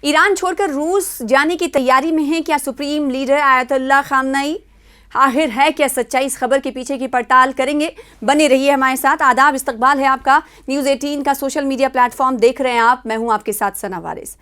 ایران چھوڑ کر روس جانے کی تیاری میں ہیں کیا سپریم لیڈر آیت اللہ خامنئی؟ آخر ہے کیا سچائی؟ اس خبر کے پیچھے کی پڑتال کریں گے، بنے رہیے ہمارے ساتھ۔ آداب، استقبال ہے آپ کا نیوز 18 کا سوشل میڈیا پلیٹ فارم دیکھ رہے ہیں آپ، میں ہوں آپ کے ساتھ ثنا وارث۔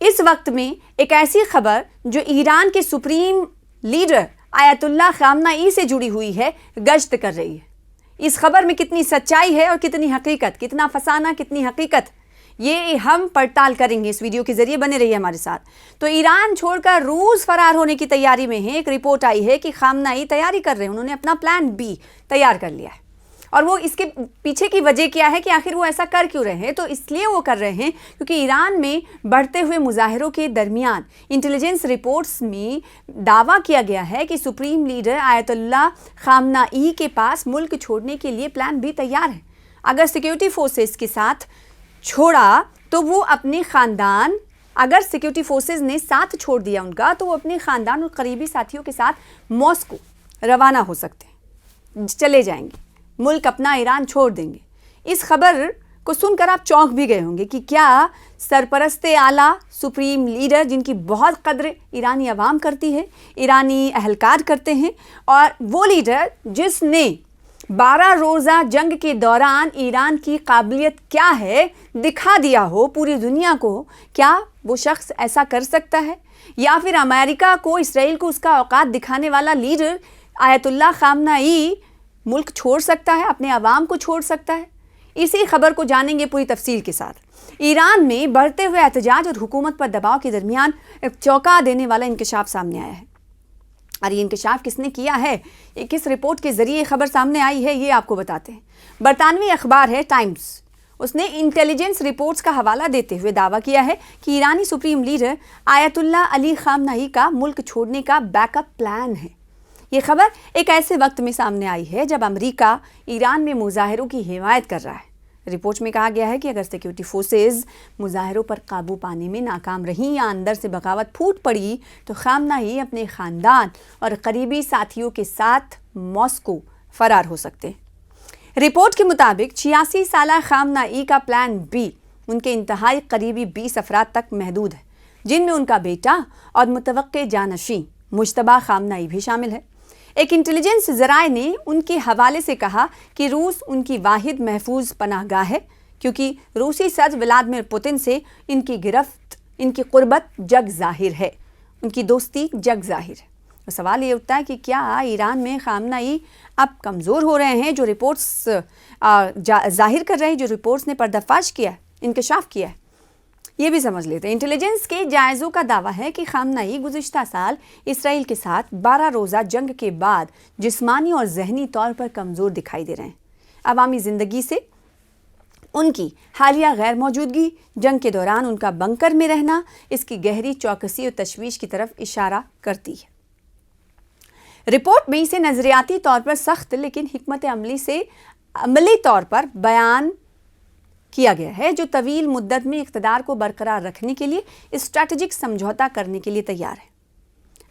اس وقت میں ایک ایسی خبر جو ایران کے سپریم لیڈر آیت اللہ خامنئی سے جڑی ہوئی ہے، گشت کر رہی ہے۔ اس خبر میں کتنی سچائی ہے اور کتنی حقیقت، کتنا فسانہ کتنی حقیقت، یہ ہم پڑتال کریں گے اس ویڈیو کے ذریعے، بنے رہیے ہمارے ساتھ۔ تو ایران چھوڑ کر روس فرار ہونے کی تیاری میں ہے۔ ایک رپورٹ آئی ہے کہ خامنئی تیاری کر رہے ہیں، انہوں نے اپنا پلان بی تیار کر لیا ہے، اور وہ اس کے پیچھے کی وجہ کیا ہے کہ آخر وہ ایسا کر کیوں رہے ہیں؟ تو اس لیے وہ کر رہے ہیں کیونکہ ایران میں بڑھتے ہوئے مظاہروں کے درمیان انٹیلیجنس رپورٹس میں دعویٰ کیا گیا ہے کہ سپریم لیڈر آیت اللہ خامنئی کے پاس ملک چھوڑنے کے لیے پلان بھی تیار ہے۔ اگر سیکیورٹی فورسز کے ساتھ چھوڑا تو وہ اپنے خاندان، اگر سیکیورٹی فورسز نے ساتھ چھوڑ دیا ان کا، تو وہ اپنے خاندان اور قریبی ساتھیوں کے ساتھ ماسکو روانہ ہو سکتے ہیں، چلے جائیں گے، ملک اپنا ایران چھوڑ دیں گے۔ اس خبر کو سن کر آپ چونک بھی گئے ہوں گے کہ کیا سرپرست اعلیٰ سپریم لیڈر، جن کی بہت قدر ایرانی عوام کرتی ہے، ایرانی اہلکار کرتے ہیں، اور وہ لیڈر جس نے 12 روزہ جنگ کے دوران ایران کی قابلیت کیا ہے دکھا دیا ہو پوری دنیا کو، کیا وہ شخص ایسا کر سکتا ہے؟ یا پھر امریکہ کو، اسرائیل کو اس کا اوقات دکھانے والا لیڈر آیت اللہ خامنئی ملک چھوڑ سکتا ہے، اپنے عوام کو چھوڑ سکتا ہے؟ اسی خبر کو جانیں گے پوری تفصیل کے ساتھ۔ ایران میں بڑھتے ہوئے احتجاج اور حکومت پر دباؤ کے درمیان ایک چونکا دینے والا انکشاف سامنے آیا ہے، اور یہ انکشاف کس نے کیا ہے، یہ کس رپورٹ کے ذریعے خبر سامنے آئی ہے، یہ آپ کو بتاتے ہیں۔ برطانوی اخبار ہے ٹائمز، اس نے انٹیلیجنس رپورٹس کا حوالہ دیتے ہوئے دعویٰ کیا ہے کہ ایرانی سپریم لیڈر آیت اللہ علی خامنئی کا ملک چھوڑنے کا بیک اپ پلان ہے۔ یہ خبر ایک ایسے وقت میں سامنے آئی ہے جب امریکہ ایران میں مظاہروں کی حمایت کر رہا ہے۔ رپورٹ میں کہا گیا ہے کہ اگر سیکیورٹی فورسز مظاہروں پر قابو پانے میں ناکام رہیں یا اندر سے بغاوت پھوٹ پڑی تو خامنئی اپنے خاندان اور قریبی ساتھیوں کے ساتھ ماسکو فرار ہو سکتے ہیں۔ رپورٹ کے مطابق 86 سالہ خامنئی کا پلان بی ان کے انتہائی قریبی 20 افراد تک محدود ہے، جن میں ان کا بیٹا اور متوقع جانشین مجتبیٰ خامنئی بھی شامل ہے۔ ایک انٹیلیجنس ذرائع نے ان کے حوالے سے کہا کہ روس ان کی واحد محفوظ پناہ گاہ ہے، کیونکہ روسی صدر ولادیمیر پوتن سے ان کی گرفت، ان کی قربت جگ ظاہر ہے، ان کی دوستی جگ ظاہر ہے۔ سوال یہ اٹھتا ہے کہ کیا ایران میں خامنئی اب کمزور ہو رہے ہیں؟ جو رپورٹس ظاہر کر رہے ہیں، جو رپورٹس نے پردہ فاش کیا ہے، انکشاف کیا ہے، یہ بھی سمجھ لیتے ہیں۔ انٹیلیجنس کے جائزوں کا دعویٰ ہے کہ خامنئی گزشتہ سال اسرائیل کے ساتھ 12 روزہ جنگ کے بعد جسمانی اور ذہنی طور پر کمزور دکھائی دے رہے ہیں۔ عوامی زندگی سے ان کی حالیہ غیر موجودگی، جنگ کے دوران ان کا بنکر میں رہنا، اس کی گہری چوکسی اور تشویش کی طرف اشارہ کرتی ہے۔ رپورٹ میں اسے نظریاتی طور پر سخت لیکن حکمت عملی سے عملی طور پر بیان کیا گیا ہے، جو طویل مدت میں اقتدار کو برقرار رکھنے کے لیے اسٹریٹجک سمجھوتا کرنے کے لیے تیار ہے۔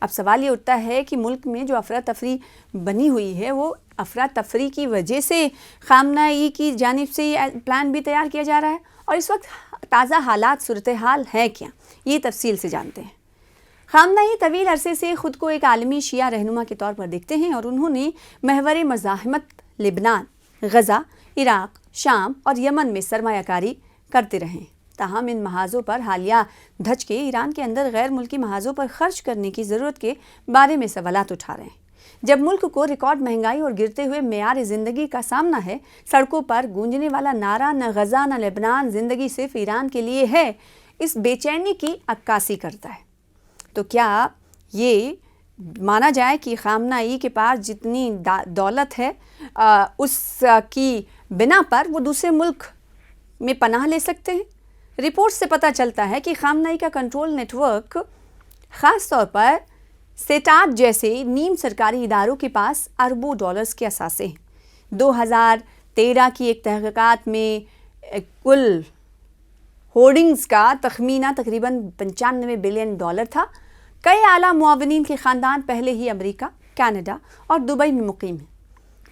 اب سوال یہ اٹھتا ہے کہ ملک میں جو افراتفری بنی ہوئی ہے، وہ افراتفری کی وجہ سے خامنئی کی جانب سے یہ پلان بھی تیار کیا جا رہا ہے، اور اس وقت تازہ حالات صورتحال ہے کیا، یہ تفصیل سے جانتے ہیں۔ خامنئی طویل عرصے سے خود کو ایک عالمی شیعہ رہنما کے طور پر دیکھتے ہیں، اور انہوں نے محور مزاحمت لبنان، غزہ، عراق، شام اور یمن میں سرمایہ کاری کرتے رہے۔ تاہم ان محاذوں پر حالیہ دھچ کے ایران کے اندر غیر ملکی محاذوں پر خرچ کرنے کی ضرورت کے بارے میں سوالات اٹھا رہے ہیں۔ جب ملک کو ریکارڈ مہنگائی اور گرتے ہوئے معیار زندگی کا سامنا ہے، سڑکوں پر گونجنے والا نعرہ نہ غزہ نہ لبنان، زندگی صرف ایران کے لیے ہے، اس بے چینی کی عکاسی کرتا ہے۔ تو کیا یہ مانا جائے کہ خامنئی کے پاس جتنی دولت ہے، اس کی بنا پر وہ دوسرے ملک میں پناہ لے سکتے ہیں؟ رپورٹ سے پتہ چلتا ہے کہ خامنئی کا کنٹرول نیٹ ورک، خاص طور پر سیٹات جیسے نیم سرکاری اداروں کے پاس اربوں ڈالرز کے اثاثے ہیں۔ 2013 کی ایک تحقیقات میں کل ہولڈنگز کا تخمینہ تقریباً $95 بلین تھا۔ کئی اعلیٰ معاونین کے خاندان پہلے ہی امریکہ، کینیڈا اور دبئی میں مقیم ہیں۔